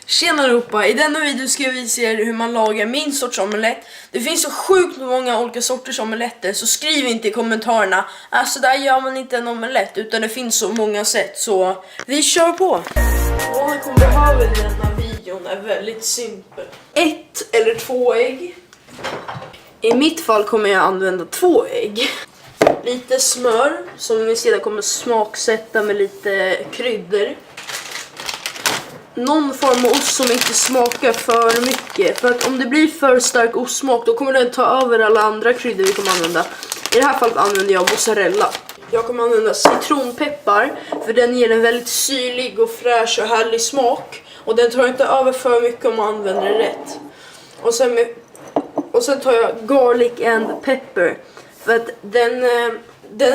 Tjena allihopa, i denna video ska jag visa er hur man lagar min sorts omelett. Det finns så sjukt många olika sorters omeletter, så skriv inte i kommentarerna alltså där gör man inte en omelett, utan det finns så många sätt, så vi kör på. Vad ni kommer behöva i denna videon är väldigt simpel. 1 eller 2 ägg. I mitt fall kommer jag använda 2 ägg. Lite smör som vi sedan kommer smaksätta med lite kryddor. Någon form av ost som inte smakar för mycket. För att om det blir för stark ostsmak då kommer den ta över alla andra kryddor vi kommer använda. I det här fallet använder jag mozzarella. Jag kommer använda citronpeppar för den ger en väldigt syrlig och fräsch och härlig smak. Och den tar inte över för mycket om man använder det rätt. Och sen tar jag garlic and pepper. För att den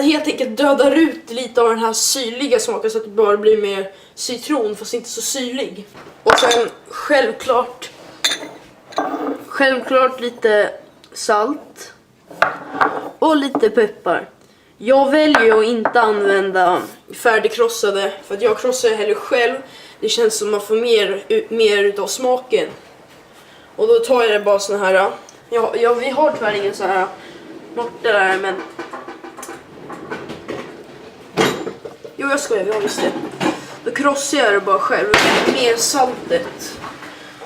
helt enkelt dödar ut lite av den här syrliga smaken så att det bara blir mer citron fast inte så syrlig. Och sen självklart lite salt och lite peppar. Jag väljer att inte använda färdigkrossade för att jag krossar hellre själv. Det känns som man får mer av smaken. Och då tar jag det bara såna här. Vi har tyvärr ingen så här mortar där, men jo, jag skojar, jag visste. Då krossar jag det bara själv med saltet.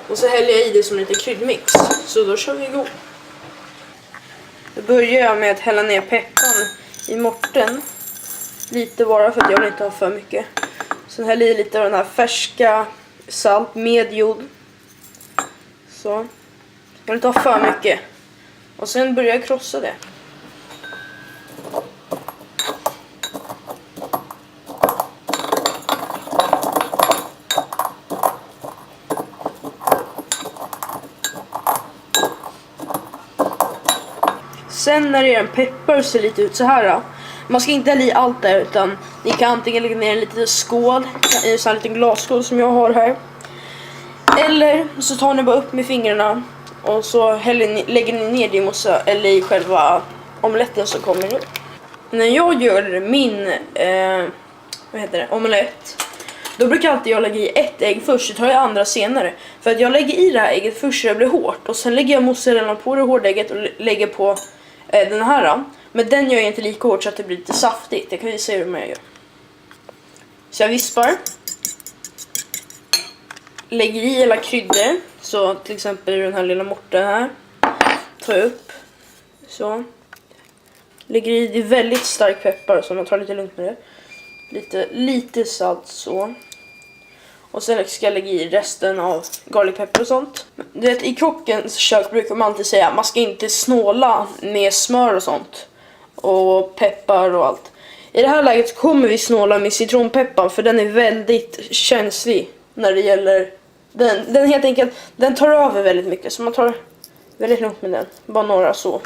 Och så häller jag i det som lite kryddmix. Så då kör vi igång. Då börjar jag med att hälla ner pepparn i morten. Lite bara för att jag vill inte ha för mycket. Sen häller jag i lite av den här färska salt med jod. Så. Jag vill inte ha för mycket. Och sen börjar jag krossa det. Sen när det är en peppar ser lite ut så här. Man ska inte hälla i allt där, utan ni kan antingen lägga ner en liten skål, en sån här liten glasskål som jag har här. Eller så tar ni bara upp med fingrarna och så lägger ni ner det i mossa eller i själva omeletten som kommer nu. När jag gör min omelett, då brukar alltid jag lägga i 1 ägg först, så tar jag andra senare. För att jag lägger i det här ägget först så det blir hårt. Och sen lägger jag mozzarella på det hårda ägget och lägger på den här. Men den gör jag inte lika hårt så att det blir lite saftigt. Jag kan visa er hur jag gör. Så jag vispar. Lägger i alla kryddor. Så till exempel den här lilla morten här. Tar jag upp. Så. Lägger i det väldigt stark peppar så man tar lite lugnt med det. Lite salt så. Och sen ska jag lägga i resten av garlic pepper och sånt. I kockens kök brukar man alltid säga att man ska inte snåla med smör och sånt. Och peppar och allt. I det här läget kommer vi snåla med citronpeppar för den är väldigt känslig när det gäller den helt enkelt, den tar över väldigt mycket så man tar väldigt lugnt med den. Bara några så.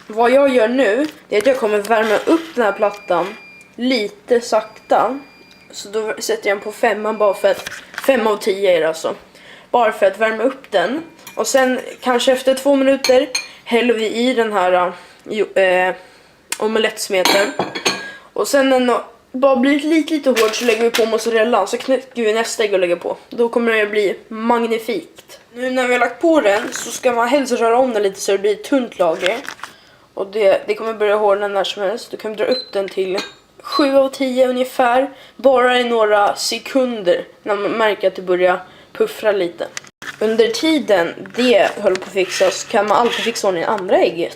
Vad jag gör nu är att jag kommer värma upp den här plattan lite sakta. Så då sätter jag den på 5 bara för att 5 av 10 är det alltså. Bara för att värma upp den. Och sen kanske efter 2 minuter häller vi i den här omelettsmeten. Och sen när den bara blir lite hård så lägger vi på mozzarella. Så knäcker vi nästa ägg och lägger på. Då kommer det bli magnifikt. Nu när vi har lagt på den så ska man helst röra om den lite så det blir ett tunt lager. Och det kommer börja hårdna när som helst. Då kan vi dra upp den till 7 av 10 ungefär. Bara i några sekunder när man märker att det börjar puffra lite. Under tiden det håller på att fixas kan man alltid fixa ordning i andra ägget.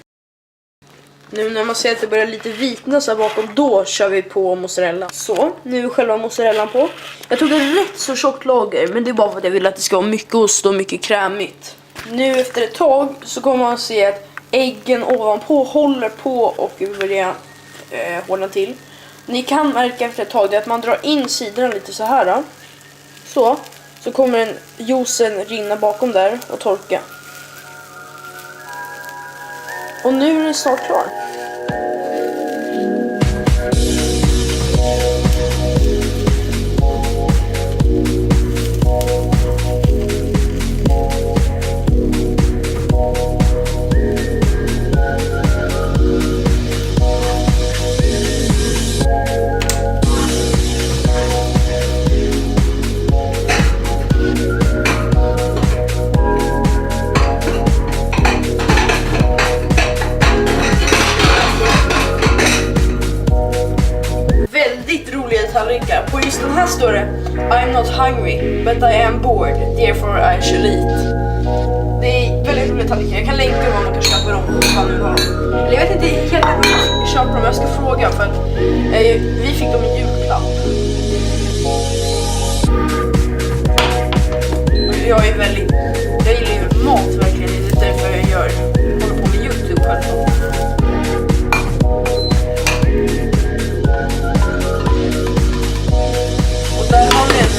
Nu när man ser att det börjar lite vitna så här bakom, då kör vi på mozzarella. Så, nu är själva mozzarellan på. Jag tog en rätt så tjockt lager, men det är bara för att jag vill att det ska vara mycket ost och mycket krämigt. Nu efter ett tag så kommer man se att äggen ovanpå håller på och börjar hårdna till. Ni kan märka efter ett tag att man drar in sidorna lite så här. Så kommer juicen rinna bakom där och torka. Och nu är det snart klar. But I am bored, therefore I shall eat. Det är väldigt roliga tallrikar. Jag kan länka var man kan köpa dem om man vill ha dem. Eller jag vet inte helt vad jag köper dem, jag ska fråga för att vi fick dem i julklapp. Jag gillar ju mat verkligen, det är därför jag håller på med YouTube själv. Och där har vi en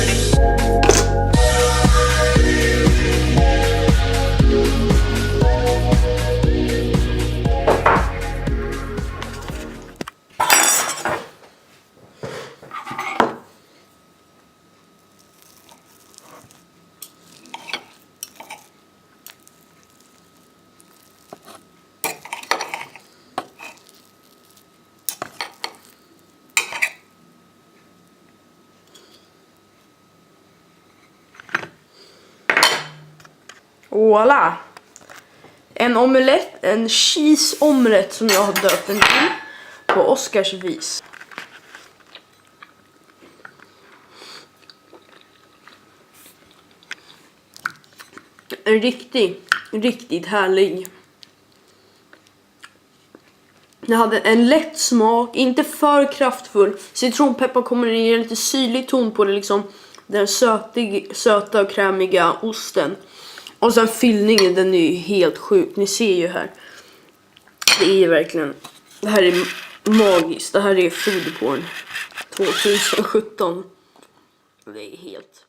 voilà! En omelett, en cheese-omelett som jag har döpt den till på Oscars vis. En riktigt härlig. Den hade en lätt smak, inte för kraftfull. Citronpeppar kommer in i en lite syrlig ton på det, liksom den söta och krämiga osten. Och sen fyllningen, den är ju helt sjuk. Ni ser ju här. Det är verkligen, det här är magiskt. Det här är foodporn 2017. Det är helt